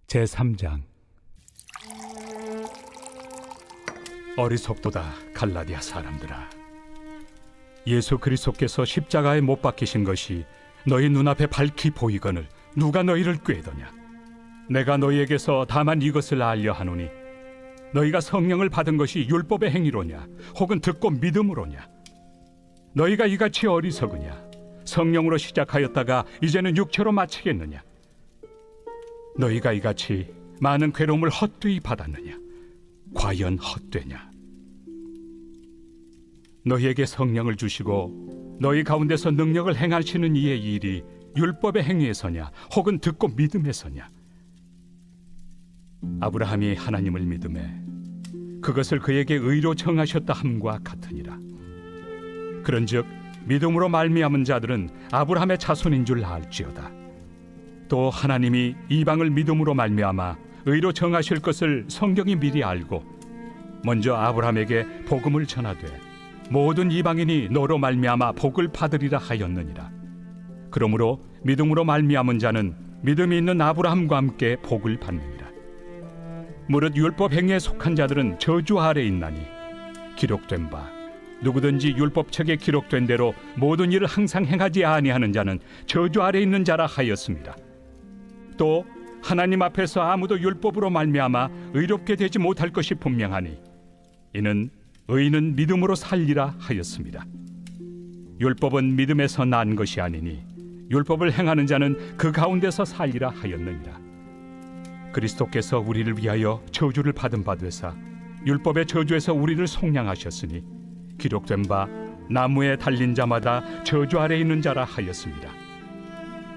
제3장. 어리석도다 갈라디아 사람들아, 예수 그리스도께서 십자가에 못 박히신 것이 너희 눈앞에 밝히 보이거늘 누가 너희를 꾀더냐? 내가 너희에게서 다만 이것을 알려 하노니 너희가 성령을 받은 것이 율법의 행위로냐 혹은 듣고 믿음으로냐? 너희가 이같이 어리석으냐? 성령으로 시작하였다가 이제는 육체로 마치겠느냐? 너희가 이같이 많은 괴로움을 헛되이 받았느냐? 과연 헛되냐? 너희에게 성령을 주시고 너희 가운데서 능력을 행하시는 이의 일이 율법의 행위에서냐 혹은 듣고 믿음에서냐? 아브라함이 하나님을 믿음에 그것을 그에게 의로 정하셨다 함과 같으니라. 그런즉 믿음으로 말미암은 자들은 아브라함의 자손인 줄 알지어다. 또 하나님이 이방을 믿음으로 말미암아 의로 정하실 것을 성경이 미리 알고 먼저 아브라함에게 복음을 전하되 모든 이방인이 너로 말미암아 복을 받으리라 하였느니라. 그러므로 믿음으로 말미암은 자는 믿음이 있는 아브라함과 함께 복을 받느니라. 무릇 율법 행위에 속한 자들은 저주 아래 있나니 기록된 바 누구든지 율법책에 기록된 대로 모든 일을 항상 행하지 아니하는 자는 저주 아래 있는 자라 하였습니다. 또 하나님 앞에서 아무도 율법으로 말미암아 의롭게 되지 못할 것이 분명하니 이는 의인은 믿음으로 살리라 하였습니다. 율법은 믿음에서 난 것이 아니니 율법을 행하는 자는 그 가운데서 살리라 하였느니라. 그리스도께서 우리를 위하여 저주를 받은 바 되사 율법의 저주에서 우리를 속량하셨으니 기록된 바 나무에 달린 자마다 저주 아래 있는 자라 하였습니다.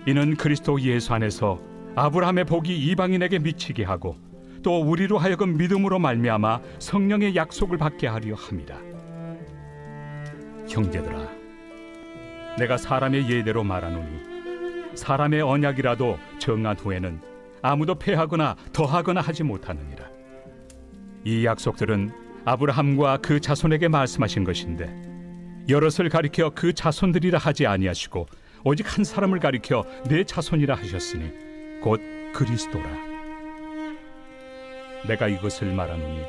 이는 그리스도 예수 안에서 아브라함의 복이 이방인에게 미치게 하고 또 우리로 하여금 믿음으로 말미암아 성령의 약속을 받게 하려 함이라. 형제들아, 내가 사람의 예대로 말하노니 사람의 언약이라도 정한 후에는 아무도 폐하거나 더하거나 하지 못하느니라. 이 약속들은 아브라함과 그 자손에게 말씀하신 것인데 여럿을 가리켜 그 자손들이라 하지 아니하시고 오직 한 사람을 가리켜 내 자손이라 하셨으니 곧 그리스도라. 내가 이것을 말하노니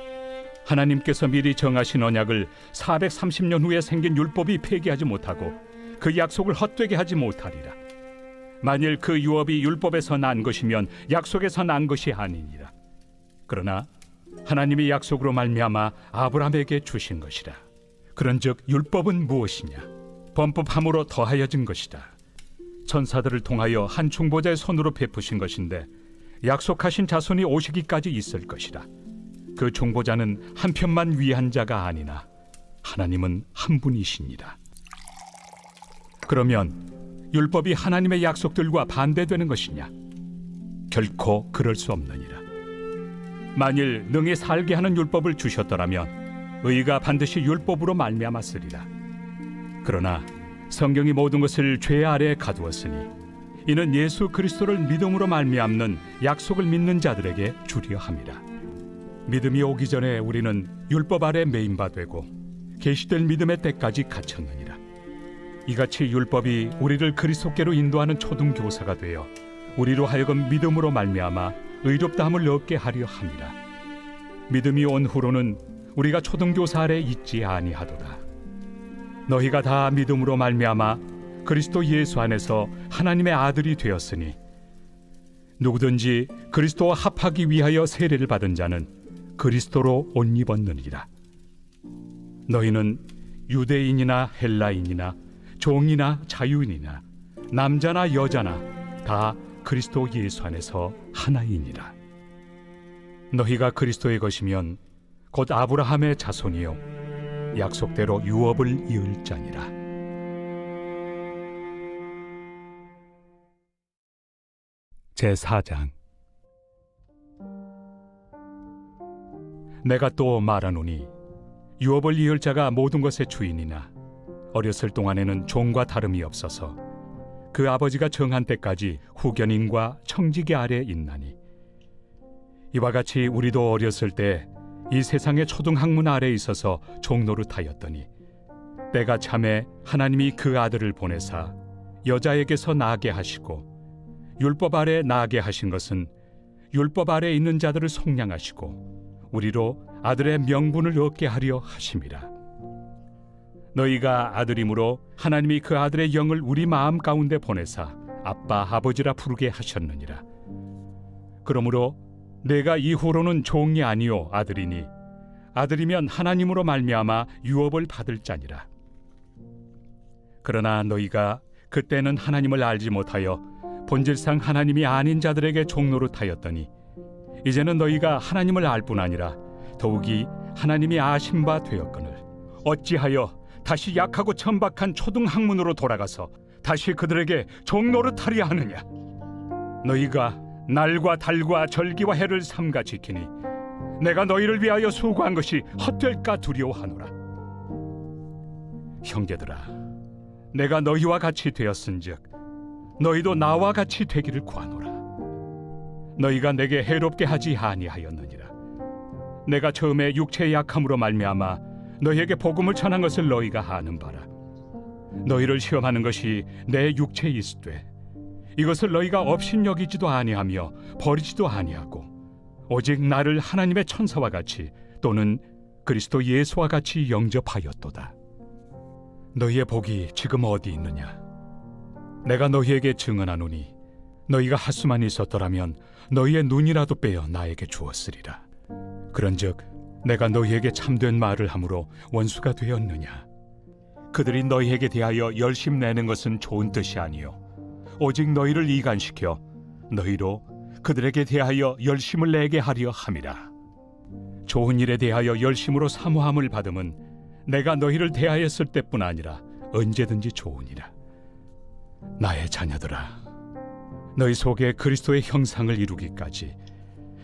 하나님께서 미리 정하신 언약을 430년 후에 생긴 율법이 폐기하지 못하고 그 약속을 헛되게 하지 못하리라. 만일 그 유업이 율법에서 난 것이면 약속에서 난 것이 아니니라. 그러나 하나님이 약속으로 말미암아 아브라함에게 주신 것이라. 그런즉 율법은 무엇이냐? 범법함으로 더하여진 것이다. 천사들을 통하여 한 중보자의 손으로 베푸신 것인데 약속하신 자손이 오시기까지 있을 것이라. 그 중보자는 한 편만 위한 자가 아니나 하나님은 한 분이시니라. 그러면 율법이 하나님의 약속들과 반대되는 것이냐? 결코 그럴 수 없느니라. 만일 능히 살게 하는 율법을 주셨더라면 의가 반드시 율법으로 말미암았으리라. 그러나 성경이 모든 것을 죄 아래에 가두었으니 이는 예수 그리스도를 믿음으로 말미암는 약속을 믿는 자들에게 주려 함이라. 믿음이 오기 전에 우리는 율법 아래 매인 바 되고 계시될 믿음의 때까지 갇혔느니라. 이같이 율법이 우리를 그리스도께로 인도하는 초등교사가 되어 우리로 하여금 믿음으로 말미암아 의롭다함을 얻게 하려 함이라. 믿음이 온 후로는 우리가 초등교사 아래 있지 아니하도다. 너희가 다 믿음으로 말미암아 그리스도 예수 안에서 하나님의 아들이 되었으니 누구든지 그리스도와 합하기 위하여 세례를 받은 자는 그리스도로 옷 입었느니라. 너희는 유대인이나 헬라인이나 종이나 자유인이나 남자나 여자나 다 그리스도 예수 안에서 하나이니라. 너희가 그리스도의 것이면 곧 아브라함의 자손이요 약속대로 유업을 이을 자니라. 제4장. 내가 또 말하노니 유업을 이을 자가 모든 것의 주인이나 어렸을 동안에는 종과 다름이 없어서 그 아버지가 정한 때까지 후견인과 청지기 아래 있나니 이와 같이 우리도 어렸을 때 이 세상의 초등학문 아래 있어서 종노릇하였더니 때가 참에 하나님이 그 아들을 보내사 여자에게서 나게 하시고 율법 아래 나게 하신 것은 율법 아래 있는 자들을 속량하시고 우리로 아들의 명분을 얻게 하려 하심이라. 너희가 아들이므로 하나님이 그 아들의 영을 우리 마음 가운데 보내사 아빠 아버지라 부르게 하셨느니라. 그러므로 내가 이후로는 종이 아니요 아들이니 아들이면 하나님으로 말미암아 유업을 받을 자니라. 그러나 너희가 그때는 하나님을 알지 못하여 본질상 하나님이 아닌 자들에게 종노릇하였더니 이제는 너희가 하나님을 알 뿐 아니라 더욱이 하나님이 아신 바 되었거늘 어찌하여 다시 약하고 천박한 초등학문으로 돌아가서 다시 그들에게 종노릇하려 하느냐. 너희가 날과 달과 절기와 해를 삼가 지키니 내가 너희를 위하여 수고한 것이 헛될까 두려워하노라. 형제들아, 내가 너희와 같이 되었은즉 너희도 나와 같이 되기를 구하노라. 너희가 내게 해롭게 하지 아니하였느니라. 내가 처음에 육체의 약함으로 말미암아 너희에게 복음을 전한 것을 너희가 아는 바라. 너희를 시험하는 것이 내 육체에 있으되 이것을 너희가 업신여기지도 아니하며 버리지도 아니하고 오직 나를 하나님의 천사와 같이 또는 그리스도 예수와 같이 영접하였도다. 너희의 복이 지금 어디 있느냐? 내가 너희에게 증언하노니 너희가 하수만 있었더라면 너희의 눈이라도 빼어 나에게 주었으리라. 그런즉 내가 너희에게 참된 말을 함으로 원수가 되었느냐? 그들이 너희에게 대하여 열심 내는 것은 좋은 뜻이 아니요 오직 너희를 이간시켜 너희로 그들에게 대하여 열심을 내게 하려 함이라. 좋은 일에 대하여 열심으로 사모함을 받음은 내가 너희를 대하였을 때뿐 아니라 언제든지 좋으니라. 나의 자녀들아, 너희 속에 그리스도의 형상을 이루기까지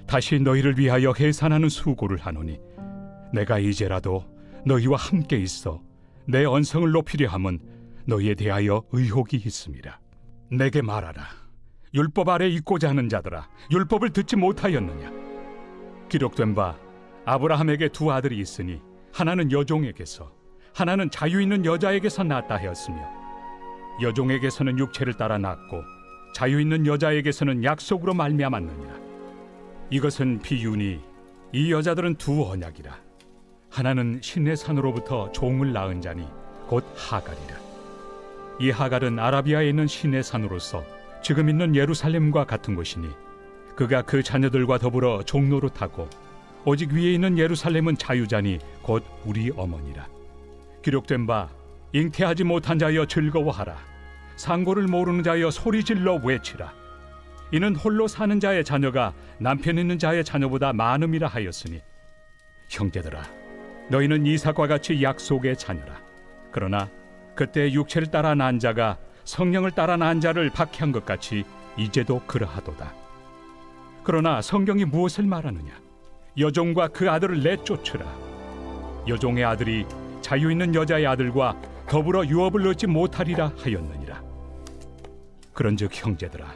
다시 너희를 위하여 해산하는 수고를 하노니 내가 이제라도 너희와 함께 있어 내 언성을 높이려 함은 너희에 대하여 의혹이 있음이라. 내게 말하라. 율법 아래 있고자 하는 자들아, 율법을 듣지 못하였느냐? 기록된 바 아브라함에게 두 아들이 있으니 하나는 여종에게서 하나는 자유 있는 여자에게서 낳았다 하였으며 여종에게서는 육체를 따라 낳고 자유 있는 여자에게서는 약속으로 말미암았느니라. 이것은 비유니 이 여자들은 두 언약이라. 하나는 신의 산으로부터 종을 낳은 자니 곧 하갈이라. 이 하갈은 아라비아에 있는 신의 산으로서 지금 있는 예루살렘과 같은 곳이니 그가 그 자녀들과 더불어 종노릇하고 오직 위에 있는 예루살렘은 자유자니 곧 우리 어머니라. 기록된 바 잉태하지 못한 자여 즐거워하라. 상고를 모르는 자여 소리질러 외치라. 이는 홀로 사는 자의 자녀가 남편 있는 자의 자녀보다 많음이라 하였으니 형제들아, 너희는 이삭과 같이 약속의 자녀라. 그러나 그때 육체를 따라 난 자가 성령을 따라 난 자를 박해한 것 같이 이제도 그러하도다. 그러나 성경이 무엇을 말하느냐? 여종과 그 아들을 내쫓으라. 여종의 아들이 자유 있는 여자의 아들과 더불어 유업을 얻지 못하리라 하였느니라. 그런즉 형제들아,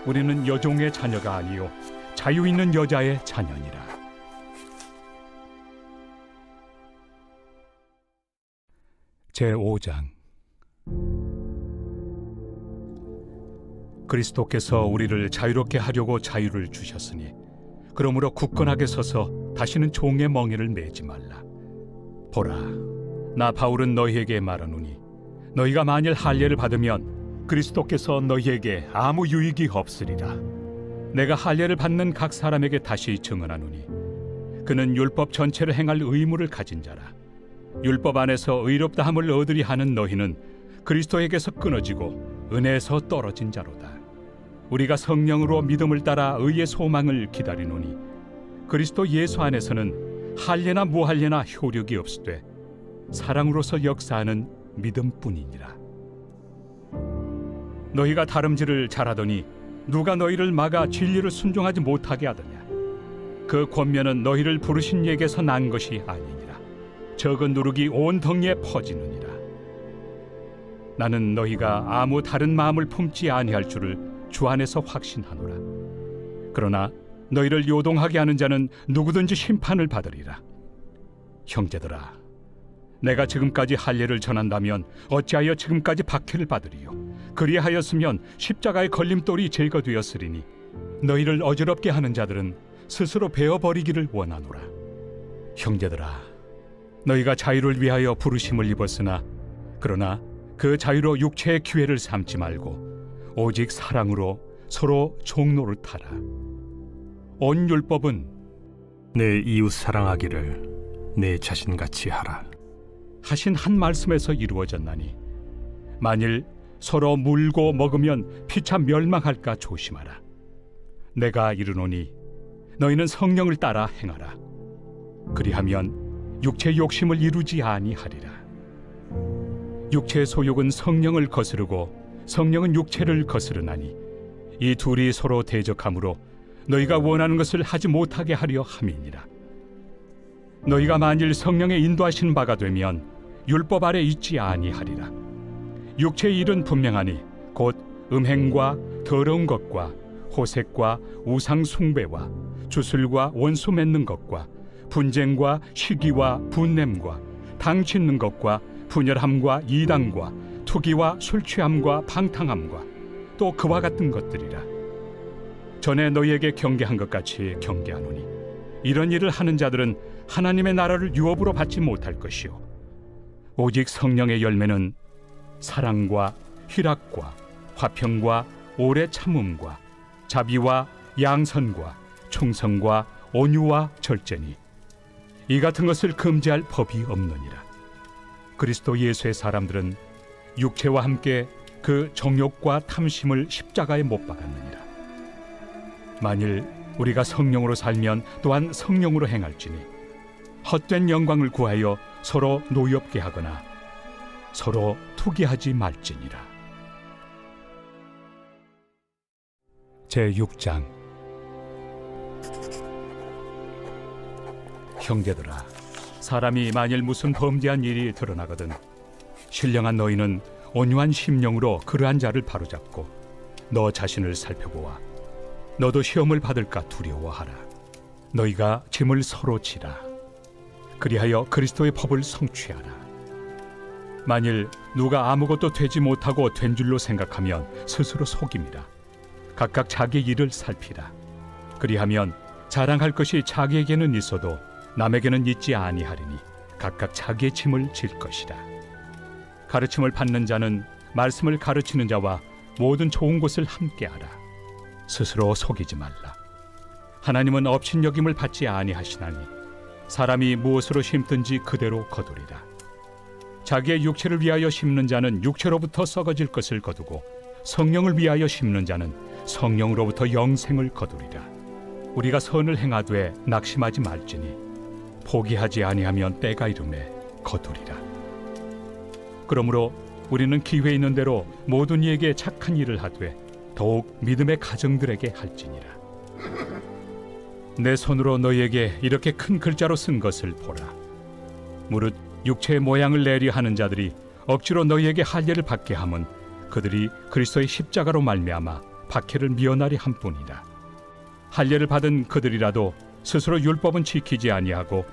우리는 여종의 자녀가 아니요 자유 있는 여자의 자녀니라. 제5장. 그리스도께서 우리를 자유롭게 하려고 자유를 주셨으니 그러므로 굳건하게 서서 다시는 종의 멍에를 매지 말라. 보라, 나 바울은 너희에게 말하노니 너희가 만일 할례를 받으면 그리스도께서 너희에게 아무 유익이 없으리라. 내가 할례를 받는 각 사람에게 다시 증언하노니 그는 율법 전체를 행할 의무를 가진 자라. 율법 안에서 의롭다함을 얻으리 하는 너희는 그리스도에게서 끊어지고 은혜에서 떨어진 자로다. 우리가 성령으로 믿음을 따라 의의 소망을 기다리노니 그리스도 예수 안에서는 할례나 무할례나 효력이 없으되 사랑으로서 역사하는 믿음뿐이니라. 너희가 다름질을 잘하더니 누가 너희를 막아 진리를 순종하지 못하게 하더냐? 그 권면은 너희를 부르신 이에게서 난 것이 아니니라. 적은 누룩이 온 덩이에 퍼지느니라. 나는 너희가 아무 다른 마음을 품지 아니할 줄을 주 안에서 확신하노라. 그러나 너희를 요동하게 하는 자는 누구든지 심판을 받으리라. 형제들아, 내가 지금까지 할례를 전한다면 어찌하여 지금까지 박해를 받으리요? 그리하였으면 십자가의 걸림돌이 제거되었으리니 너희를 어지럽게 하는 자들은 스스로 베어버리기를 원하노라. 형제들아, 너희가 자유를 위하여 부르심을 입었으나 그러나 그 자유로 육체의 기회를 삼지 말고 오직 사랑으로 서로 종노릇하라. 온 율법은 내 이웃 사랑하기를 내 자신같이 하라. 하신 한 말씀에서 이루어졌나니 만일 서로 물고 먹으면 피차 멸망할까 조심하라. 내가 이르노니 너희는 성령을 따라 행하라. 그리하면 육체의 욕심을 이루지 아니하리라. 육체의 소욕은 성령을 거스르고 성령은 육체를 거스르나니 이 둘이 서로 대적하므로 너희가 원하는 것을 하지 못하게 하려 함이니라. 너희가 만일 성령의 인도하신 바가 되면 율법 아래 있지 아니하리라. 육체의 일은 분명하니 곧 음행과 더러운 것과 호색과 우상 숭배와 주술과 원수 맺는 것과 분쟁과 시기와 분냄과 당 짓는 것과 분열함과 이당과 투기와 술 취함과 방탕함과 또 그와 같은 것들이라. 전에 너희에게 경계한 것 같이 경계하노니 이런 일을 하는 자들은 하나님의 나라를 유업으로 받지 못할 것이요 오직 성령의 열매는 사랑과 희락과 화평과 오래 참음과 자비와 양선과 충성과 온유와 절제니 이 같은 것을 금지할 법이 없느니라. 그리스도 예수의 사람들은 육체와 함께 그 정욕과 탐심을 십자가에 못 박았느니라. 만일 우리가 성령으로 살면 또한 성령으로 행할지니 헛된 영광을 구하여 서로 노엽게 하거나 서로 투기하지 말지니라. 제6장. 형제들아, 사람이 만일 무슨 범죄한 일이 드러나거든 신령한 너희는 온유한 심령으로 그러한 자를 바로잡고 너 자신을 살펴보아 너도 시험을 받을까 두려워하라. 너희가 짐을 서로 지라. 그리하여 그리스도의 법을 성취하라. 만일 누가 아무것도 되지 못하고 된 줄로 생각하면 스스로 속임이라. 각각 자기 일을 살피라. 그리하면 자랑할 것이 자기에게는 있어도 남에게는 있지 아니하리니 각각 자기의 짐을 질 것이라. 가르침을 받는 자는 말씀을 가르치는 자와 모든 좋은 것을 함께하라. 스스로 속이지 말라. 하나님은 업신여김을 받지 아니하시나니 사람이 무엇으로 심든지 그대로 거두리라. 자기의 육체를 위하여 심는 자는 육체로부터 썩어질 것을 거두고 성령을 위하여 심는 자는 성령으로부터 영생을 거두리라. 우리가 선을 행하되 낙심하지 말지니 포기하지 아니하면 때가 이르매 거두리라. 그러므로 우리는 기회 있는 대로 모든 이에게 착한 일을 하되 더욱 믿음의 가정들에게 할지니라. 내 손으로 너희에게 이렇게 큰 글자로 쓴 것을 보라. 무릇 육체의 모양을 내려 하는 자들이 억지로 너희에게 할례를 받게 함은 그들이 그리스도의 십자가로 말미암아 박해를 미연하리 함뿐이라. 할례를 받은 그들이라도 스스로 율법은 지키지 아니하고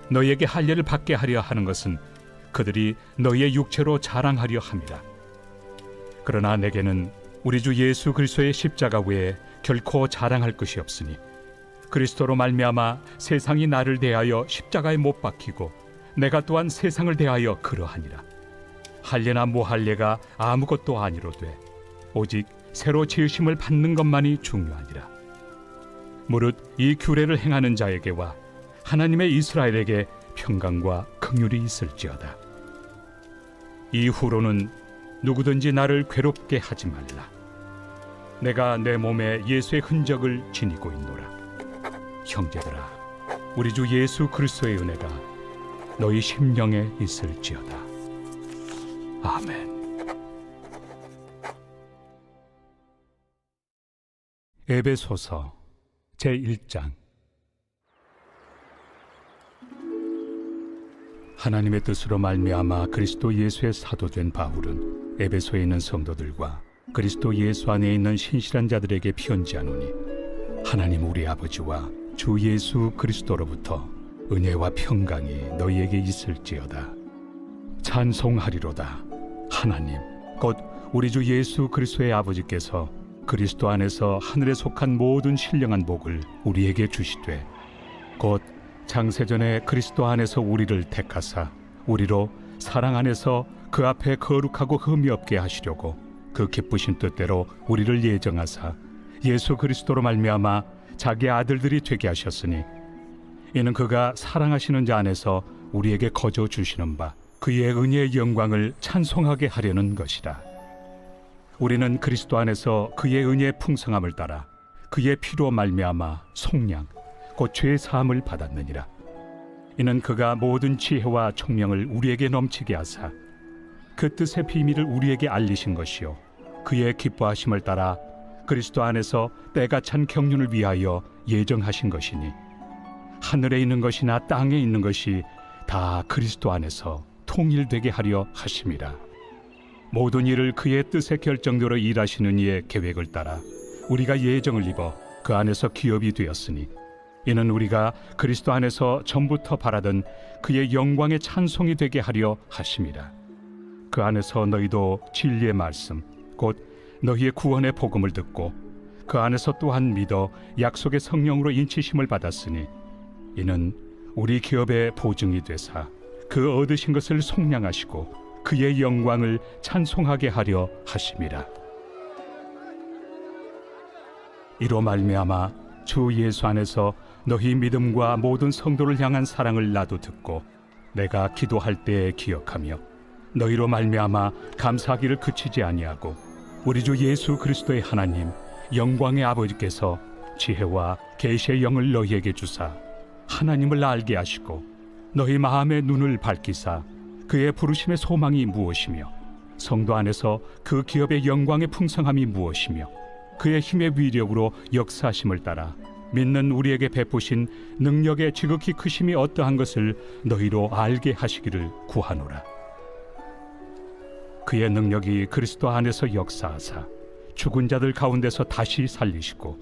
너희에게 할례를 받게 하려 하는 것은 그들이 너희의 육체로 자랑하려 함이라. 그러나 내게는 우리 주 예수 그리스도의 십자가 외에 결코 자랑할 것이 없으니 그리스도로 말미암아 세상이 나를 대하여 십자가에 못 박히고 내가 또한 세상을 대하여 그러하니라. 할례나 무할례가 아무것도 아니로되 오직 새로 지으심을 받는 것만이 중요하니라. 무릇 이 규례를 행하는 자에게와 하나님의 이스라엘에게 평강과 긍휼이 있을지어다. 이후로는 누구든지 나를 괴롭게 하지 말라. 내가 내 몸에 예수의 흔적을 지니고 있노라. 형제들아, 우리 주 예수 그리스도의 은혜가 너희 심령에 있을지어다. 아멘. 에베소서 제1장. 하나님의 뜻으로 말미암아 그리스도 예수의 사도된 바울은 에베소에 있는 성도들과 그리스도 예수 안에 있는 신실한 자들에게 편지하노니 하나님 우리 아버지와 주 예수 그리스도로부터 은혜와 평강이 너희에게 있을지어다. 찬송하리로다. 하나님 곧 우리 주 예수 그리스도의 아버지께서 그리스도 안에서 하늘에 속한 모든 신령한 복을 우리에게 주시되 곧 창세전에 그리스도 안에서 우리를 택하사 우리로 사랑 안에서 그 앞에 거룩하고 흠이 없게 하시려고 그 기쁘신 뜻대로 우리를 예정하사 예수 그리스도로 말미암아 자기 아들들이 되게 하셨으니 이는 그가 사랑하시는 자 안에서 우리에게 거저 주시는 바 그의 은혜의 영광을 찬송하게 하려는 것이라. 우리는 그리스도 안에서 그의 은혜의 풍성함을 따라 그의 피로 말미암아 속량 곧 죄 사함을 받았느니라. 이는 그가 모든 지혜와 총명을 우리에게 넘치게 하사 그 뜻의 비밀을 우리에게 알리신 것이요 그의 기뻐하심을 따라 그리스도 안에서 때가 찬 경륜을 위하여 예정하신 것이니 하늘에 있는 것이나 땅에 있는 것이 다 그리스도 안에서 통일되게 하려 하심이라. 모든 일을 그의 뜻의 결정대로 일하시는 이의 계획을 따라 우리가 예정을 입어 그 안에서 기업이 되었으니 이는 우리가 그리스도 안에서 전부터 바라던 그의 영광의 찬송이 되게 하려 하심이라. 그 안에서 너희도 진리의 말씀 곧 너희의 구원의 복음을 듣고 그 안에서 또한 믿어 약속의 성령으로 인치심을 받았으니 이는 우리 기업의 보증이 되사 그 얻으신 것을 속량하시고 그의 영광을 찬송하게 하려 하심이라. 이로 말미암아 주 예수 안에서 너희 믿음과 모든 성도를 향한 사랑을 나도 듣고 내가 기도할 때에 기억하며 너희로 말미암아 감사하기를 그치지 아니하고 우리 주 예수 그리스도의 하나님 영광의 아버지께서 지혜와 계시의 영을 너희에게 주사 하나님을 알게 하시고 너희 마음의 눈을 밝히사 그의 부르심의 소망이 무엇이며 성도 안에서 그 기업의 영광의 풍성함이 무엇이며 그의 힘의 위력으로 역사하심을 따라 믿는 우리에게 베푸신 능력의 지극히 크심이 어떠한 것을 너희로 알게 하시기를 구하노라. 그의 능력이 그리스도 안에서 역사하사 죽은 자들 가운데서 다시 살리시고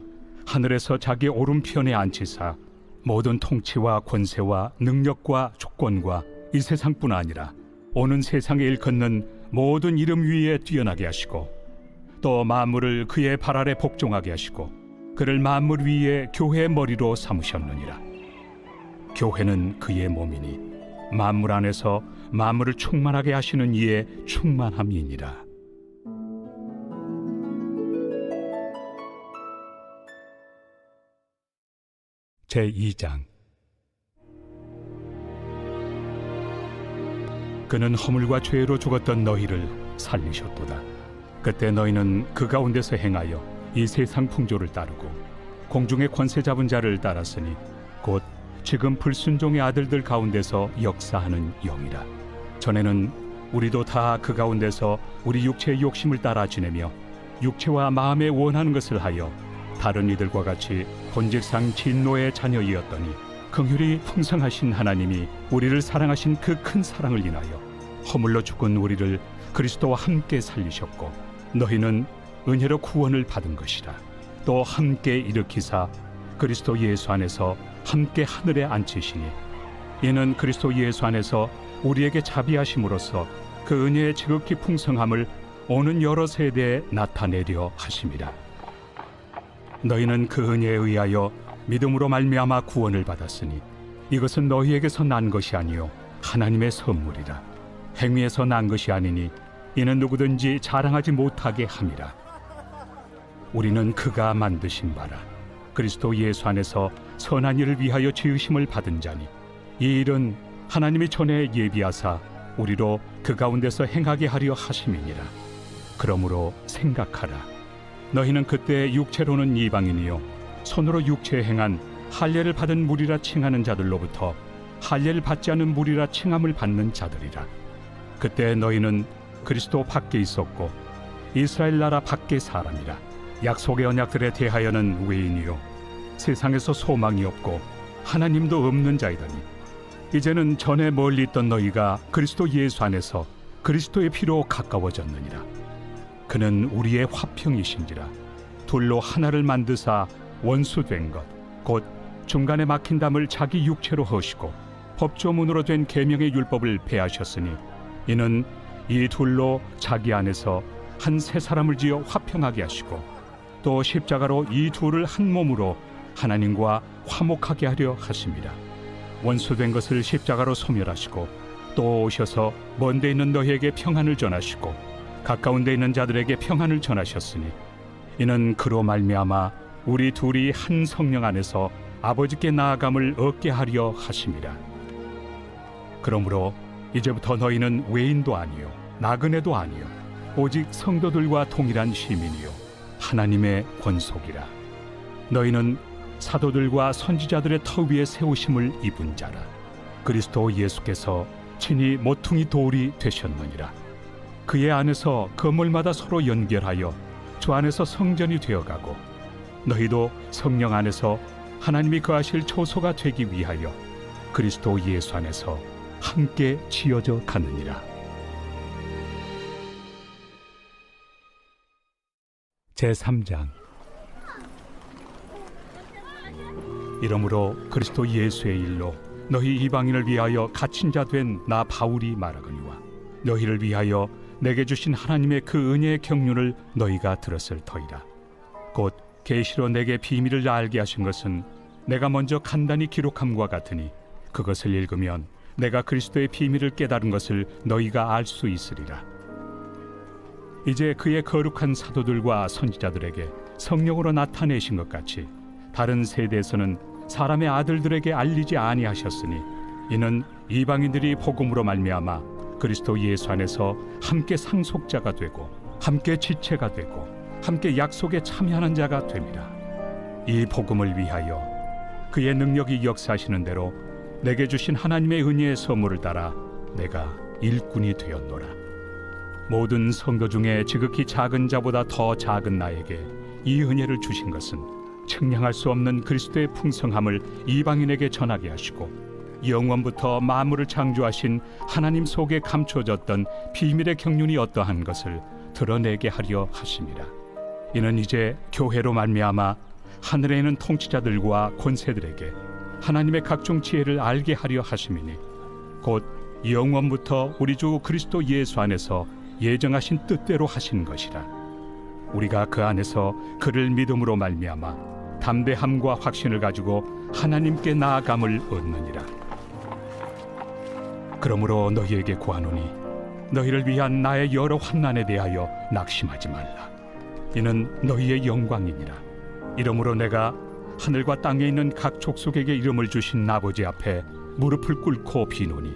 하늘에서 자기 오른편에 앉히사 모든 통치와 권세와 능력과 주권과 이 세상뿐 아니라 오는 세상에 일컫는 모든 이름 위에 뛰어나게 하시고 또 만물을 그의 발 아래 복종하게 하시고 그를 만물 위에 교회의 머리로 삼으셨느니라. 교회는 그의 몸이니 만물 안에서 만물을 충만하게 하시는 이의 충만함이니라. 제2장. 그는 허물과 죄로 죽었던 너희를 살리셨도다. 그때 너희는 그 가운데서 행하여 이 세상 풍조를 따르고 공중의 권세 잡은 자를 따랐으니 곧 지금 불순종의 아들들 가운데서 역사하는 영이라. 전에는 우리도 다 그 가운데서 우리 육체의 욕심을 따라 지내며 육체와 마음에 원하는 것을 하여 다른 이들과 같이 본질상 진노의 자녀이었더니 긍휼이 풍성하신 하나님이 우리를 사랑하신 그 큰 사랑을 인하여 허물로 죽은 우리를 그리스도와 함께 살리셨고 너희는 은혜로 구원을 받은 것이라. 또 함께 일으키사 그리스도 예수 안에서 함께 하늘에 앉히시니 이는 그리스도 예수 안에서 우리에게 자비하심으로써 그 은혜의 지극히 풍성함을 오는 여러 세대에 나타내려 하심이라. 너희는 그 은혜에 의하여 믿음으로 말미암아 구원을 받았으니 이것은 너희에게서 난 것이 아니요 하나님의 선물이라. 행위에서 난 것이 아니니 이는 누구든지 자랑하지 못하게 함이라. 우리는 그가 만드신 바라 그리스도 예수 안에서 선한 일을 위하여 지으심을 받은 자니 이 일은 하나님이 전에 예비하사 우리로 그 가운데서 행하게 하려 하심이니라. 그러므로 생각하라. 너희는 그때 육체로는 이방인이요 손으로 육체에 행한 할례를 받은 무리라 칭하는 자들로부터 할례를 받지 않은 무리라 칭함을 받는 자들이라. 그때 너희는 그리스도 밖에 있었고 이스라엘 나라 밖의 사람이라. 약속의 언약들에 대하여는 외인이요 세상에서 소망이 없고 하나님도 없는 자이더니 이제는 전에 멀리 있던 너희가 그리스도 예수 안에서 그리스도의 피로 가까워졌느니라. 그는 우리의 화평이신지라. 둘로 하나를 만드사 원수된 것 곧 중간에 막힌 담을 자기 육체로 허시고 법조문으로 된 계명의 율법을 폐하셨으니 이는 이 둘로 자기 안에서 한 새 사람을 지어 화평하게 하시고 또 십자가로 이 둘을 한 몸으로 하나님과 화목하게 하려 하심이라. 원수된 것을 십자가로 소멸하시고 또 오셔서 먼 데 있는 너희에게 평안을 전하시고 가까운 데 있는 자들에게 평안을 전하셨으니 이는 그로 말미암아 우리 둘이 한 성령 안에서 아버지께 나아감을 얻게 하려 하심이라. 그러므로 이제부터 너희는 외인도 아니요 나그네도 아니요 오직 성도들과 동일한 시민이요 하나님의 권속이라. 너희는 사도들과 선지자들의 터 위에 세우심을 입은 자라. 그리스도 예수께서 친히 모퉁이 돌이 되셨느니라. 그의 안에서 건물마다 서로 연결하여 주 안에서 성전이 되어가고 너희도 성령 안에서 하나님이 거하실 초소가 되기 위하여 그리스도 예수 안에서 함께 지어져 가느니라. 제3장. 이러므로 그리스도 예수의 일로 너희 이방인을 위하여 갇힌 자 된 나 바울이 말하거니와 너희를 위하여 내게 주신 하나님의 그 은혜의 경륜을 너희가 들었을 터이라. 곧 계시로 내게 비밀을 알게 하신 것은 내가 먼저 간단히 기록함과 같으니 그것을 읽으면 내가 그리스도의 비밀을 깨달은 것을 너희가 알 수 있으리라. 이제 그의 거룩한 사도들과 선지자들에게 성령으로 나타내신 것 같이 다른 세대에서는 사람의 아들들에게 알리지 아니하셨으니 이는 이방인들이 복음으로 말미암아 그리스도 예수 안에서 함께 상속자가 되고 함께 지체가 되고 함께 약속에 참여하는 자가 됨이라. 이 복음을 위하여 그의 능력이 역사하시는 대로 내게 주신 하나님의 은혜의 선물을 따라 내가 일꾼이 되었노라. 모든 성도 중에 지극히 작은 자보다 더 작은 나에게 이 은혜를 주신 것은 측량할 수 없는 그리스도의 풍성함을 이방인에게 전하게 하시고 영원부터 만물을 창조하신 하나님 속에 감춰졌던 비밀의 경륜이 어떠한 것을 드러내게 하려 하심이라. 이는 이제 교회로 말미암아 하늘에 있는 통치자들과 권세들에게 하나님의 각종 지혜를 알게 하려 하심이니 곧 영원부터 우리 주 그리스도 예수 안에서 예정하신 뜻대로 하신 것이라. 우리가 그 안에서 그를 믿음으로 말미암아 담대함과 확신을 가지고 하나님께 나아감을 얻느니라. 그러므로 너희에게 구하노니 너희를 위한 나의 여러 환난에 대하여 낙심하지 말라. 이는 너희의 영광이니라. 이러므로 내가 하늘과 땅에 있는 각 족속에게 이름을 주신 아버지 앞에 무릎을 꿇고 비노니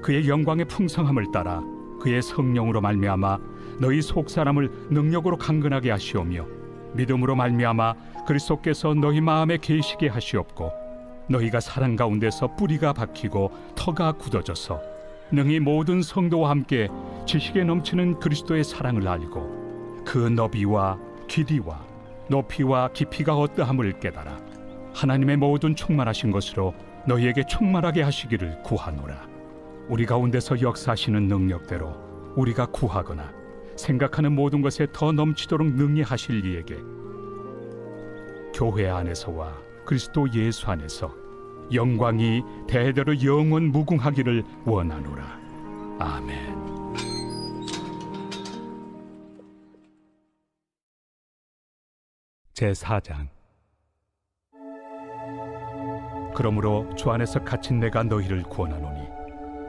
그의 영광의 풍성함을 따라 그의 성령으로 말미암아 너희 속 사람을 능력으로 강건하게 하시오며 믿음으로 말미암아 그리스도께서 너희 마음에 계시게 하시옵고 너희가 사랑 가운데서 뿌리가 박히고 터가 굳어져서 능히 모든 성도와 함께 지식에 넘치는 그리스도의 사랑을 알고 그 너비와 길이와 높이와 깊이가 어떠함을 깨달아 하나님의 모든 충만하신 것으로 너희에게 충만하게 하시기를 구하노라. 우리 가운데서 역사하시는 능력대로 우리가 구하거나 생각하는 모든 것에 더 넘치도록 능히 하실 이에게 교회 안에서와 그리스도 예수 안에서 영광이 대대로 영원 무궁하기를 원하노라. 아멘. 제4장. 그러므로 주 안에서 갇힌 내가 너희를 구원하노니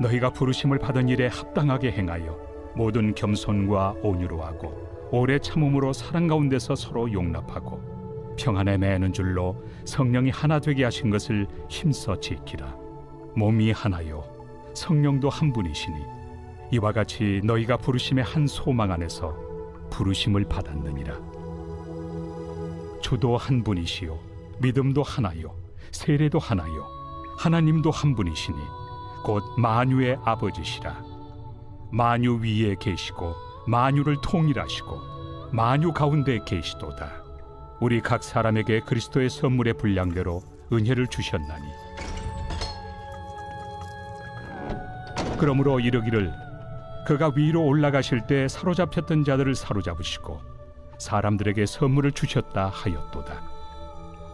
너희가 부르심을 받은 일에 합당하게 행하여 모든 겸손과 온유로 하고 오래 참음으로 사랑 가운데서 서로 용납하고 평안에 매는 줄로 성령이 하나 되게 하신 것을 힘써 지키라. 몸이 하나요 성령도 한 분이시니 이와 같이 너희가 부르심의 한 소망 안에서 부르심을 받았느니라. 주도 한 분이시요 믿음도 하나요 세례도 하나요 하나님도 한 분이시니 곧 만유의 아버지시라. 만유 위에 계시고 만유를 통일하시고 만유 가운데 계시도다. 우리 각 사람에게 그리스도의 선물의 분량대로 은혜를 주셨나니 그러므로 이르기를 그가 위로 올라가실 때 사로잡혔던 자들을 사로잡으시고 사람들에게 선물을 주셨다 하였도다.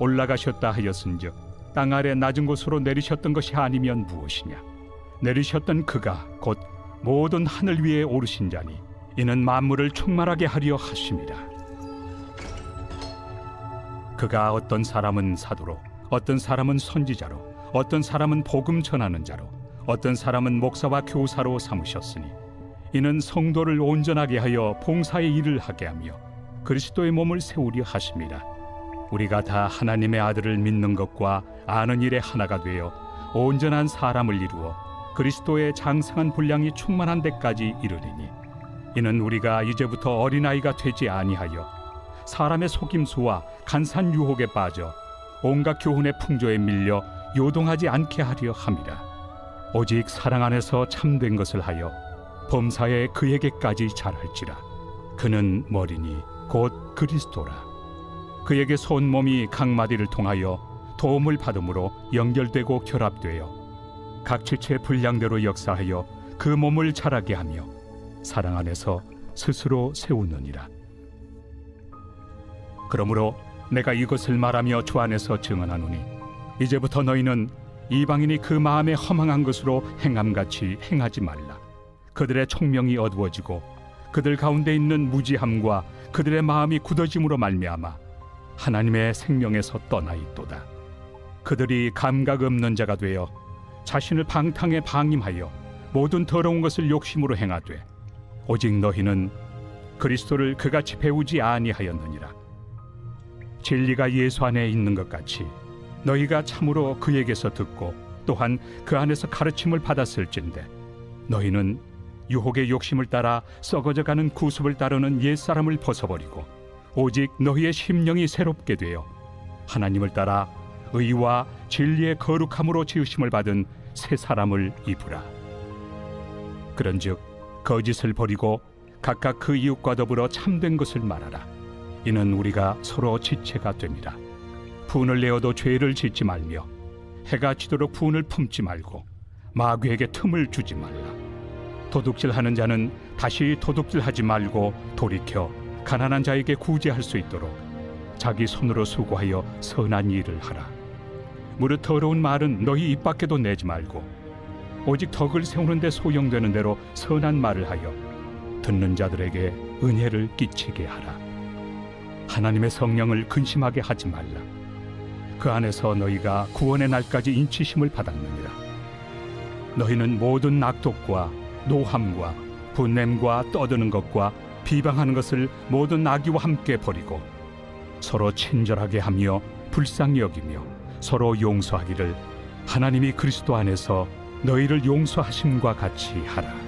올라가셨다 하였은즉 땅 아래 낮은 곳으로 내리셨던 것이 아니면 무엇이냐. 내리셨던 그가 곧 모든 하늘 위에 오르신 자니 이는 만물을 충만하게 하려 하심이라. 그가 어떤 사람은 사도로, 어떤 사람은 선지자로, 어떤 사람은 복음 전하는 자로, 어떤 사람은 목사와 교사로 삼으셨으니 이는 성도를 온전하게 하여 봉사의 일을 하게 하며 그리스도의 몸을 세우려 하심이라. 우리가 다 하나님의 아들을 믿는 것과 아는 일에 하나가 되어 온전한 사람을 이루어 그리스도의 장성한 분량이 충만한 데까지 이르리니 이는 우리가 이제부터 어린아이가 되지 아니하여 사람의 속임수와 간산 유혹에 빠져 온갖 교훈의 풍조에 밀려 요동하지 않게 하려 함이라. 오직 사랑 안에서 참된 것을 하여 범사에 그에게까지 잘할지라. 그는 머리니 곧 그리스도라. 그에게 온 몸이 각 마디를 통하여 도움을 받음으로 연결되고 결합되어 각 지체의 분량대로 역사하여 그 몸을 자라게 하며 사랑 안에서 스스로 세우느니라. 그러므로 내가 이것을 말하며 주 안에서 증언하노니 이제부터 너희는 이방인이 그 마음에 허망한 것으로 행함같이 행하지 말라. 그들의 총명이 어두워지고 그들 가운데 있는 무지함과 그들의 마음이 굳어짐으로 말미암아 하나님의 생명에서 떠나 있도다. 그들이 감각 없는 자가 되어 자신을 방탕에 방임하여 모든 더러운 것을 욕심으로 행하되 오직 너희는 그리스도를 그같이 배우지 아니하였느니라. 진리가 예수 안에 있는 것 같이 너희가 참으로 그에게서 듣고 또한 그 안에서 가르침을 받았을진데 너희는 유혹의 욕심을 따라 썩어져가는 구습을 따르는 옛사람을 벗어버리고 오직 너희의 심령이 새롭게 되어 하나님을 따라 의와 진리의 거룩함으로 지으심을 받은 새 사람을 입으라. 그런즉 거짓을 버리고 각각 그 이웃과 더불어 참된 것을 말하라. 이는 우리가 서로 지체가 됨이라. 분을 내어도 죄를 짓지 말며 해가 지도록 분을 품지 말고 마귀에게 틈을 주지 말라. 도둑질하는 자는 다시 도둑질하지 말고 돌이켜 가난한 자에게 구제할 수 있도록 자기 손으로 수고하여 선한 일을 하라. 무릇 더러운 말은 너희 입 밖에도 내지 말고 오직 덕을 세우는 데 소용되는 대로 선한 말을 하여 듣는 자들에게 은혜를 끼치게 하라. 하나님의 성령을 근심하게 하지 말라. 그 안에서 너희가 구원의 날까지 인치심을 받았느니라. 너희는 모든 악독과 노함과 분냄과 떠드는 것과 비방하는 것을 모든 악의와 함께 버리고 서로 친절하게 하며 불쌍히 여기며 서로 용서하기를 하나님이 그리스도 안에서 너희를 용서하심과 같이 하라.